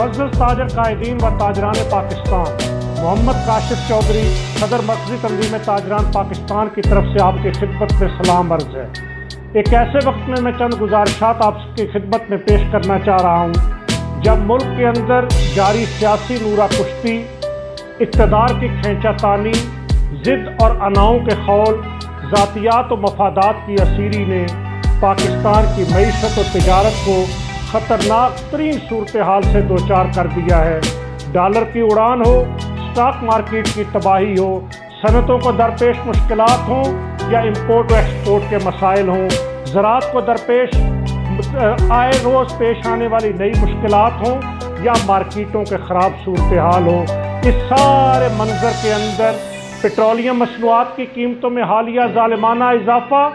मुअज़्ज़ज़ ताजर कायदीन व ताजरान पाकिस्तान, मोहम्मद काशिफ चौधरी सदर मरकज़ी तंज़ीम ताजरान पाकिस्तान की तरफ से आपकी खिदमत में सलाम अर्ज़ है। एक ऐसे वक्त में मैं चंद गुजारिशात आपकी खिदमत में पेश करना चाह रहा हूँ जब मुल्क के अंदर जारी सियासी नूरा कुश्ती, इक़्तिदार की खींचातानी, ज़िद और अनाओं के खौल, ज़ातियात और मफादात की असीरी ने पाकिस्तान की मईशत और तिजारत को ख़तरनाक तरीन सूरत हाल से दो चार कर दिया है। डॉलर की उड़ान हो, स्टॉक मार्केट की तबाही हो, सनतों को दरपेश मुश्किलात हों या इम्पोर्ट व एक्सपोर्ट के मसाइल हों, ज़राअत को दरपेश आए रोज़ पेश आने वाली नई मुश्किलात हों या मार्केटों के ख़राब सूरत हाल हो, इस सारे मंजर के अंदर पेट्रोलियम मसनूआत की कीमतों में हालिया ज़ालिमाना इजाफ़ा,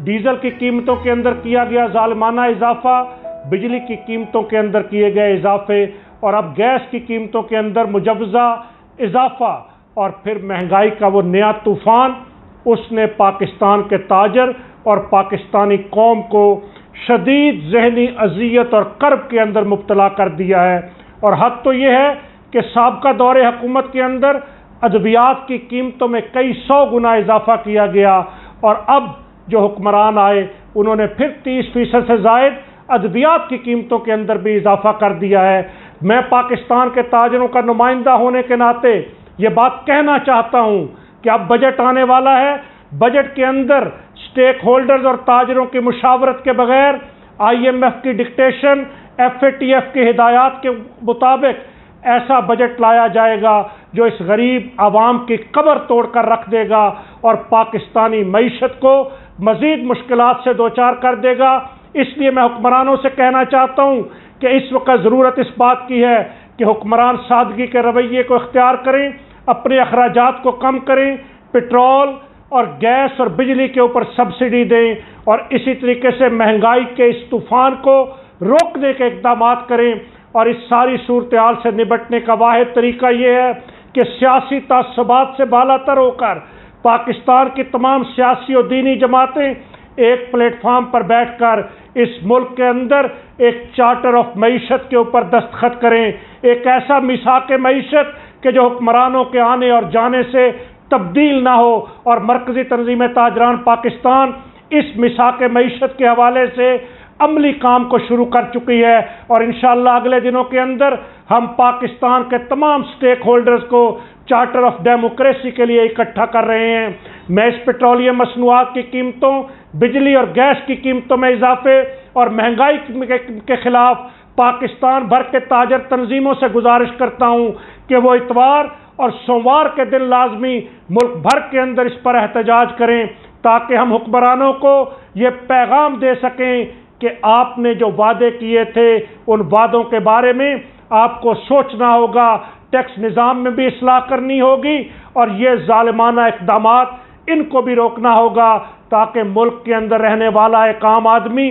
डीज़ल की कीमतों के अंदर किया गया ज़ालिमाना इजाफ़ा, बिजली की कीमतों के अंदर किए गए इजाफे और अब गैस की कीमतों के अंदर मुजव्वज़ा इजाफा और फिर महंगाई का वो नया तूफ़ान, उसने पाकिस्तान के ताजर और पाकिस्तानी कौम को शदीद ज़हनी अज़ियत और कर्ब के अंदर मुब्तला कर दिया है। और हद तो ये है कि साबका दौरे हुकूमत के अंदर अद्वियात की कीमतों में कई 100 गुना इजाफा किया गया और अब जो हुक्मरान आए उन्होंने फिर 30% से ज़ायद अद्वियात की कीमतों के अंदर भी इजाफा कर दिया है। मैं पाकिस्तान के ताजरों का नुमाइंदा होने के नाते ये बात कहना चाहता हूँ कि अब बजट आने वाला है। बजट के अंदर स्टेक होल्डर्स और ताजरों की मुशावरत के बगैर IMF की डिक्टेशन, FATF की हिदायत के मुताबिक ऐसा बजट लाया जाएगा जो इस गरीब आवाम की कब्र तोड़ कर रख देगा और पाकिस्तानी मईशत को मज़ीद मुश्किलात से दो चार कर देगा। इसलिए मैं हुक्मरानों से कहना चाहता हूँ कि इस वक्त ज़रूरत इस बात की है कि हुक्मरान सादगी के रवैये को इख्तियार करें, अपने अखराजात को कम करें, पेट्रोल और गैस और बिजली के ऊपर सब्सिडी दें और इसी तरीके से महंगाई के इस तूफ़ान को रोकने के इक़दाम करें। और इस सारी सूरत हाल से निपटने का वाहिद तरीका ये है कि सियासी तासुबात से बालातर होकर पाकिस्तान की तमाम सियासी और दीनी जमातें एक प्लेटफार्म पर बैठकर इस मुल्क के अंदर एक चार्टर ऑफ मईशत के ऊपर दस्तखत करें, एक ऐसा मिसाक मईशत कि जो हुक्मरानों के आने और जाने से तब्दील ना हो। और मरकज़ी तंज़ीम ताजरान पाकिस्तान इस मिसाक मईशत के हवाले से अमली काम को शुरू कर चुकी है और इंशाअल्लाह अगले दिनों के अंदर हम पाकिस्तान के तमाम स्टेक होल्डर्स को चार्टर ऑफ डेमोक्रेसी के लिए इकट्ठा कर रहे हैं। मैं इस पेट्रोलियम मसनूआत की कीमतों, बिजली और गैस की कीमतों में इजाफे और महंगाई के खिलाफ पाकिस्तान भर के ताजर तंजीमों से गुजारिश करता हूँ कि वो इतवार और सोमवार के दिन लाजमी मुल्क भर के अंदर इस पर एहतजाज करें ताकि हम हुक्मरानों को ये पैगाम दे सकें कि आपने जो वादे किए थे उन वादों के बारे में आपको सोचना होगा, टैक्स निज़ाम में भी इस्लाह करनी होगी और ये ज़ालिमाना इक़दामात इनको भी रोकना होगा ताकि मुल्क के अंदर रहने वाला एक आम आदमी